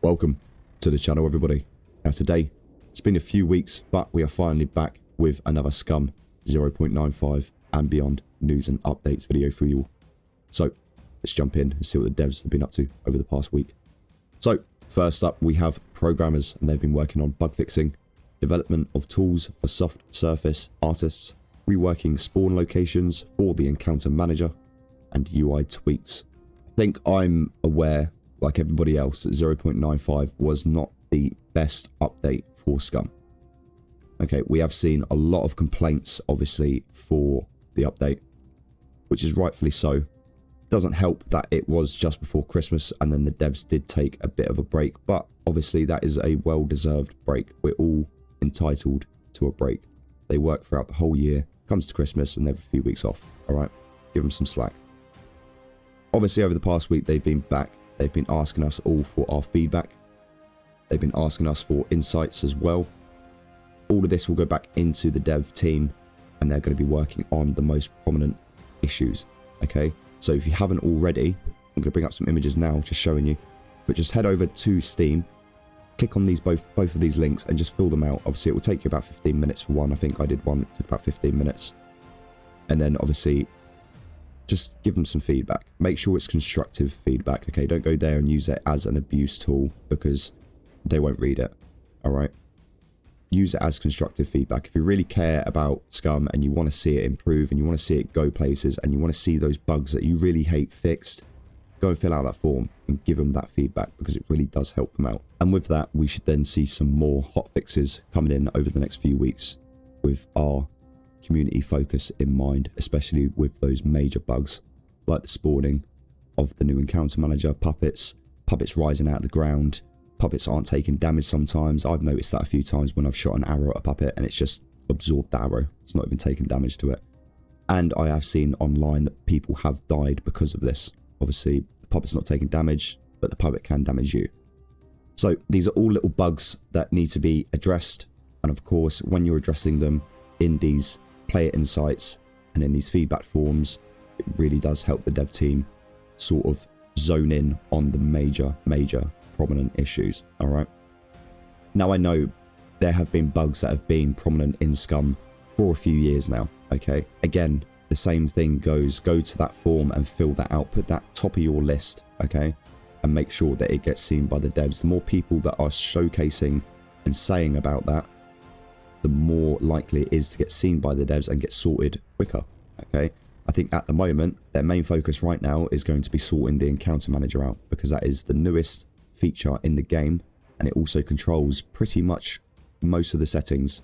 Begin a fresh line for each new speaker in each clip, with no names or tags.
Welcome to the channel, everybody. Now today, it's been a few weeks, but we are finally back with another Scum 0.95 and beyond news and updates video for you all. So, let's jump in and see what the devs have been up to over the past week. So, first up, we have programmers, and they've been working on bug fixing, development of tools for soft surface artists, reworking spawn locations for the encounter manager, and UI tweaks. I think I'm aware, like everybody else, that 0.95 was not the best update for Scum. Okay, we have seen a lot of complaints, obviously, for the update, which is rightfully so. Doesn't help that it was just before Christmas and then the devs did take a bit of a break, but obviously that is a well-deserved break. We're all entitled to a break. They work throughout the whole year, comes to Christmas and they have a few weeks off, alright? Give them some slack. Obviously over the past week they've been back. They've been asking us all for our feedback. They've been asking us for insights as well. All of this will go back into the dev team and they're going to be working on the most prominent issues, okay? So if you haven't already, I'm going to bring up some images now just showing you, but just head over to Steam, click on these both of these links and just fill them out. Obviously it will take you about 15 minutes for one. I think I did one that took about 15 minutes. And then obviously just give them some feedback. Make sure it's constructive feedback, okay? Don't go there and use it as an abuse tool because they won't read it, all right? Use it as constructive feedback. If you really care about Scum and you want to see it improve and you want to see it go places and you want to see those bugs that you really hate fixed, go and fill out that form and give them that feedback because it really does help them out. And with that, we should then see some more hot fixes coming in over the next few weeks with our community focus in mind, especially with those major bugs like the spawning of the new encounter manager, puppets rising out of the ground, puppets aren't taking damage sometimes. I've noticed that a few times when I've shot an arrow at a puppet and it's just absorbed the arrow. It's not even taking damage to it. And I have seen online that people have died because of this. Obviously, the puppet's not taking damage, but the puppet can damage you. So these are all little bugs that need to be addressed. And of course, when you're addressing them in these player insights and in these feedback forms, it really does help the dev team sort of zone in on the major prominent issues, all right? Now I know there have been bugs that have been prominent in Scum for a few years now, okay? Again, the same thing goes, go to that form and fill that out, put that top of your list, okay? And make sure that it gets seen by the devs. The more people that are showcasing and saying about that, the more likely it is to get seen by the devs and get sorted quicker, okay? I think at the moment, their main focus right now is going to be sorting the encounter manager out because that is the newest feature in the game and it also controls pretty much most of the settings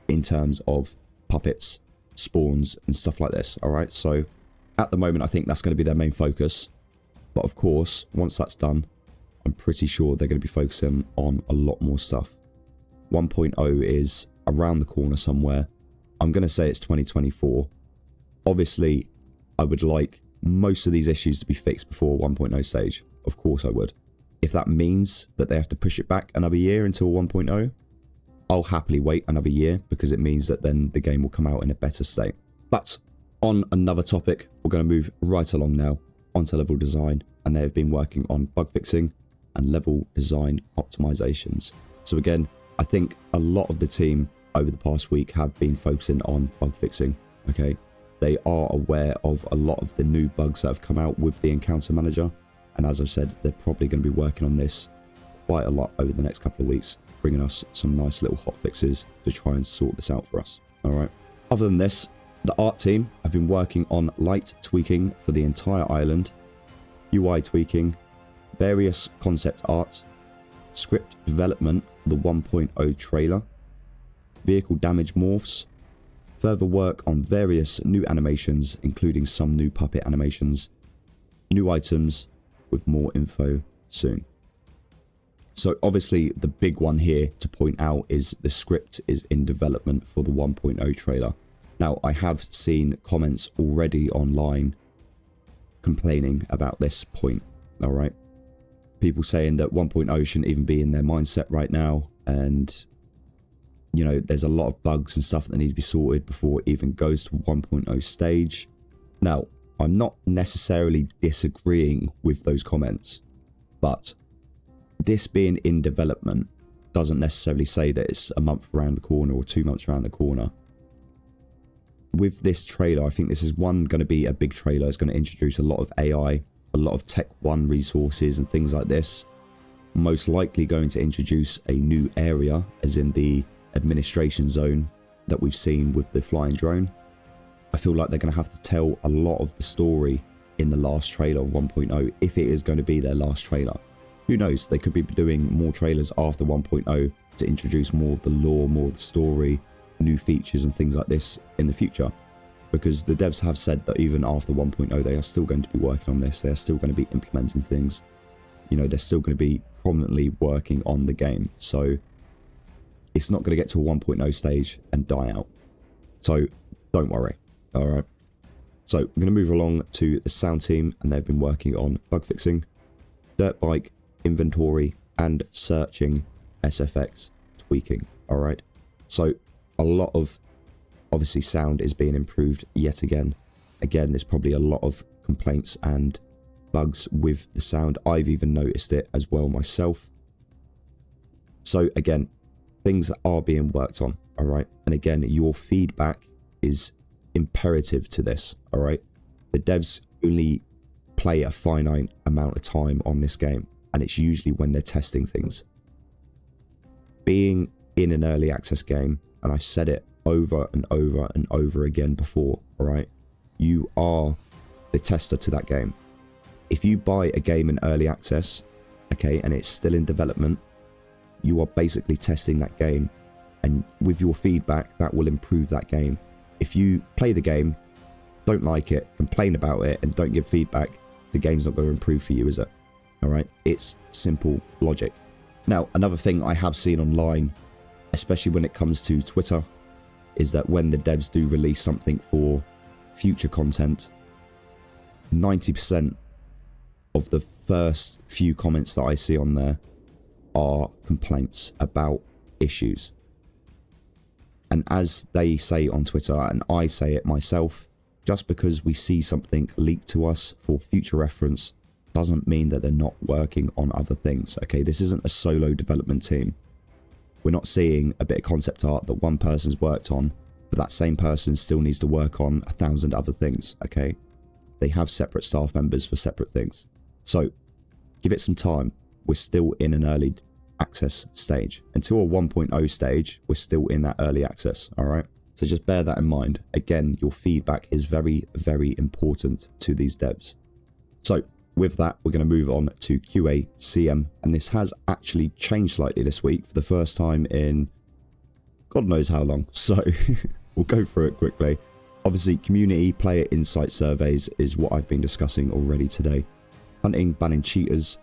in terms of puppets, spawns and stuff like this, alright? So at the moment, I think that's going to be their main focus. But of course, once that's done, I'm pretty sure they're going to be focusing on a lot more stuff. 1.0 is around the corner somewhere. I'm going to say it's 2024. Obviously, I would like most of these issues to be fixed before 1.0 stage. Of course I would. If that means that they have to push it back another year until 1.0, I'll happily wait another year because it means that then the game will come out in a better state. But on another topic, we're going to move right along now onto level design, and they have been working on bug fixing and level design optimizations. So again, I think a lot of the team over the past week have been focusing on bug fixing, okay? They are aware of a lot of the new bugs that have come out with the encounter manager. And as I've said, they're probably going to be working on this quite a lot over the next couple of weeks, bringing us some nice little hot fixes to try and sort this out for us. All right. Other than this, the art team have been working on light tweaking for the entire island, UI tweaking, various concept art, script development for the 1.0 trailer, vehicle damage morphs, further work on various new animations, including some new puppet animations, new items, with more info soon. So obviously the big one here to point out is the script is in development for the 1.0 trailer. Now I have seen comments already online complaining about this point, alright? People saying that 1.0 shouldn't even be in their mindset right now, and you know, there's a lot of bugs and stuff that need to be sorted before it even goes to 1.0 stage. Now, I'm not necessarily disagreeing with those comments, but this being in development doesn't necessarily say that it's a month around the corner or 2 months around the corner. With this trailer, I think this is going to be a big trailer. It's going to introduce a lot of AI, a lot of Tech 1 resources and things like this. Most likely going to introduce a new area, as in the administration zone that we've seen with the flying drone. I feel like they're going to have to tell a lot of the story in the last trailer of 1.0, if it is going to be their last trailer. Who knows, they could be doing more trailers after 1.0 to introduce more of the lore, more of the story, new features and things like this in the future. Because the devs have said that even after 1.0 they are still going to be working on this, they are still going to be implementing things. You know, they're still going to be prominently working on the game. So it's not going to get to a 1.0 stage and die out. So don't worry. Alright. So we're going to move along to the sound team, and they've been working on bug fixing, dirt bike, inventory, and searching SFX tweaking. Alright. So a lot of, obviously, sound is being improved yet again. Again, there's probably a lot of complaints and bugs with the sound. I've even noticed it as well myself. So again, things are being worked on. Alright. And again, your feedback is imperative to this. Alright. The devs only play a finite amount of time on this game, and it's usually when they're testing things. Being in an early access game, and I said it over and over and over again before, alright, you are the tester to that game. If you buy a game in early access, okay, and it's still in development, you are basically testing that game, and with your feedback, that will improve that game. If you play the game, don't like it, complain about it, and don't give feedback, the game's not going to improve for you, is it? Alright, it's simple logic. Now, another thing I have seen online, especially when it comes to Twitter, is that when the devs do release something for future content, 90% of the first few comments that I see on there are complaints about issues. And as they say on Twitter, and I say it myself, just because we see something leaked to us for future reference doesn't mean that they're not working on other things. Okay, this isn't a solo development team. We're not seeing a bit of concept art that one person's worked on, but that same person still needs to work on 1,000 other things. Okay, they have separate staff members for separate things. So give it some time. We're still in an early access stage. Until a 1.0 stage, we're still in that early access. All right. So just bear that in mind. Again, your feedback is very, very important to these devs. So with that, we're going to move on to QA CM. And this has actually changed slightly this week for the first time in God knows how long. So we'll go through it quickly. Obviously, community player insight surveys is what I've been discussing already today. Hunting, banning cheaters,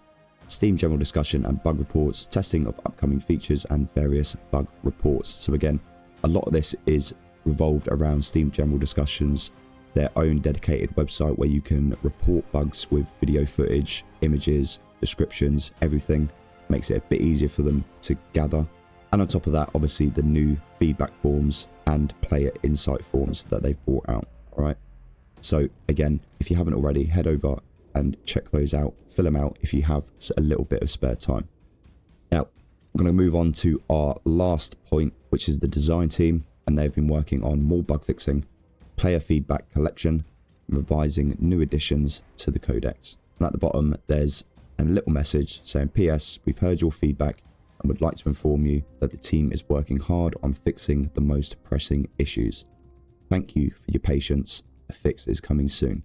Steam general discussion and bug reports, testing of upcoming features and various bug reports. So again, a lot of this is revolved around Steam general discussions, their own dedicated website where you can report bugs with video footage, images, descriptions, everything. Makes it a bit easier for them to gather. And on top of that, obviously the new feedback forms and player insight forms that they've brought out. All right. So again, if you haven't already, head over and check those out, fill them out if you have a little bit of spare time. Now, I'm going to move on to our last point, which is the design team, and they've been working on more bug fixing, player feedback collection, and revising new additions to the codex. And at the bottom, there's a little message saying, PS, we've heard your feedback and would like to inform you that the team is working hard on fixing the most pressing issues. Thank you for your patience. A fix is coming soon.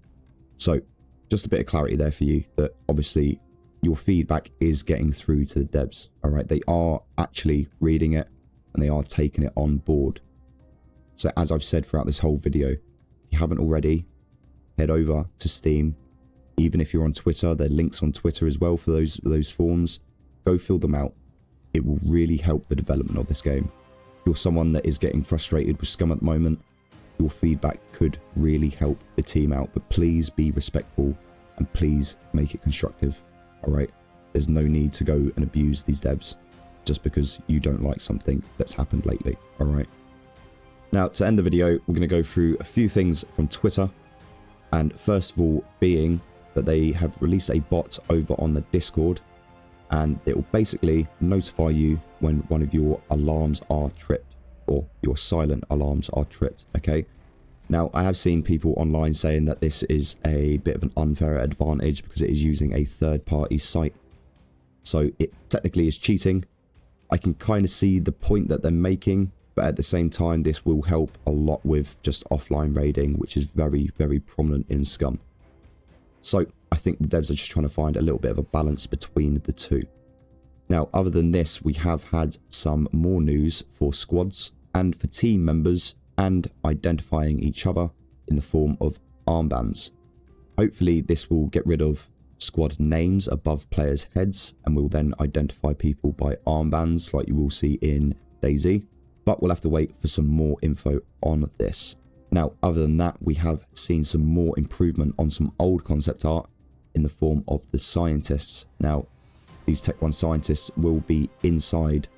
So, just a bit of clarity there for you that obviously your feedback is getting through to the devs. All right, they are actually reading it and they are taking it on board. So as I've said throughout this whole video, if you haven't already, head over to Steam. Even if you're on Twitter, there are links on Twitter as well for those forms. Go fill them out. It will really help the development of this game. If you're someone that is getting frustrated with Scum at the moment, your feedback could really help the team out, but please be respectful and please make it constructive. All right, there's no need to go and abuse these devs just because you don't like something that's happened lately. All right, now to end the video, we're going to go through a few things from Twitter, and first of all being that they have released a bot over on the Discord and it will basically notify you when one of your alarms are tripped, or your silent alarms are tripped, okay? Now, I have seen people online saying that this is a bit of an unfair advantage because it is using a third-party site. So it technically is cheating. I can kind of see the point that they're making, but at the same time, this will help a lot with just offline raiding, which is very, very prominent in Scum. So I think the devs are just trying to find a little bit of a balance between the two. Now, other than this, we have had some more news for squads and for team members and identifying each other in the form of armbands. Hopefully, this will get rid of squad names above players' heads and will then identify people by armbands like you will see in DayZ. But we'll have to wait for some more info on this. Now, other than that, we have seen some more improvement on some old concept art in the form of the scientists. Now, these Tech 1 scientists will be inside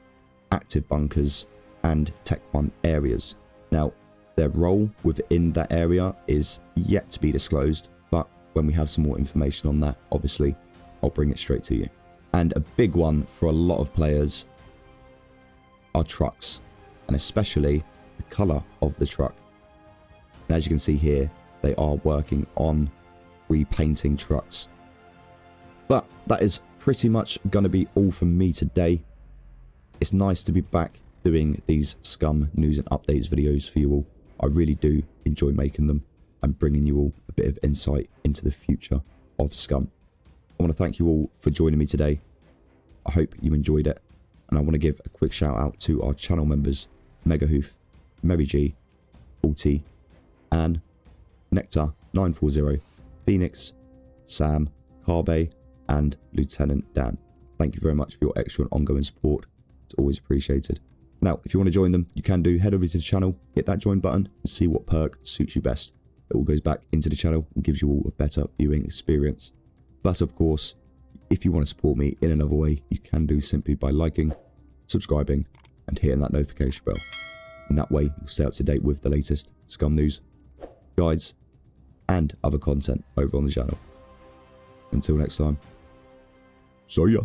active bunkers and Tech 1 areas. Now, their role within that area is yet to be disclosed, but when we have some more information on that, obviously, I'll bring it straight to you. And a big one for a lot of players are trucks, and especially the colour of the truck. And as you can see here, they are working on repainting trucks. But that is pretty much going to be all from me today. It's nice to be back doing these Scum news and updates videos for you all. I really do enjoy making them and bringing you all a bit of insight into the future of Scum. I want to thank you all for joining me today. I hope you enjoyed it. And I want to give a quick shout out to our channel members, Megahoof, Mary G, Alti, Anne, Nectar 940, Phoenix, Sam, Carbe, and Lieutenant Dan. Thank you very much for your extra and ongoing support. It's always appreciated. Now, if you want to join them, you can do. Head over to the channel, hit that join button, and see what perk suits you best. It all goes back into the channel and gives you all a better viewing experience. But of course, if you want to support me in another way, you can do simply by liking, subscribing, and hitting that notification bell. And that way, you'll stay up to date with the latest Scum news, guides, and other content over on the channel. Until next time, see ya.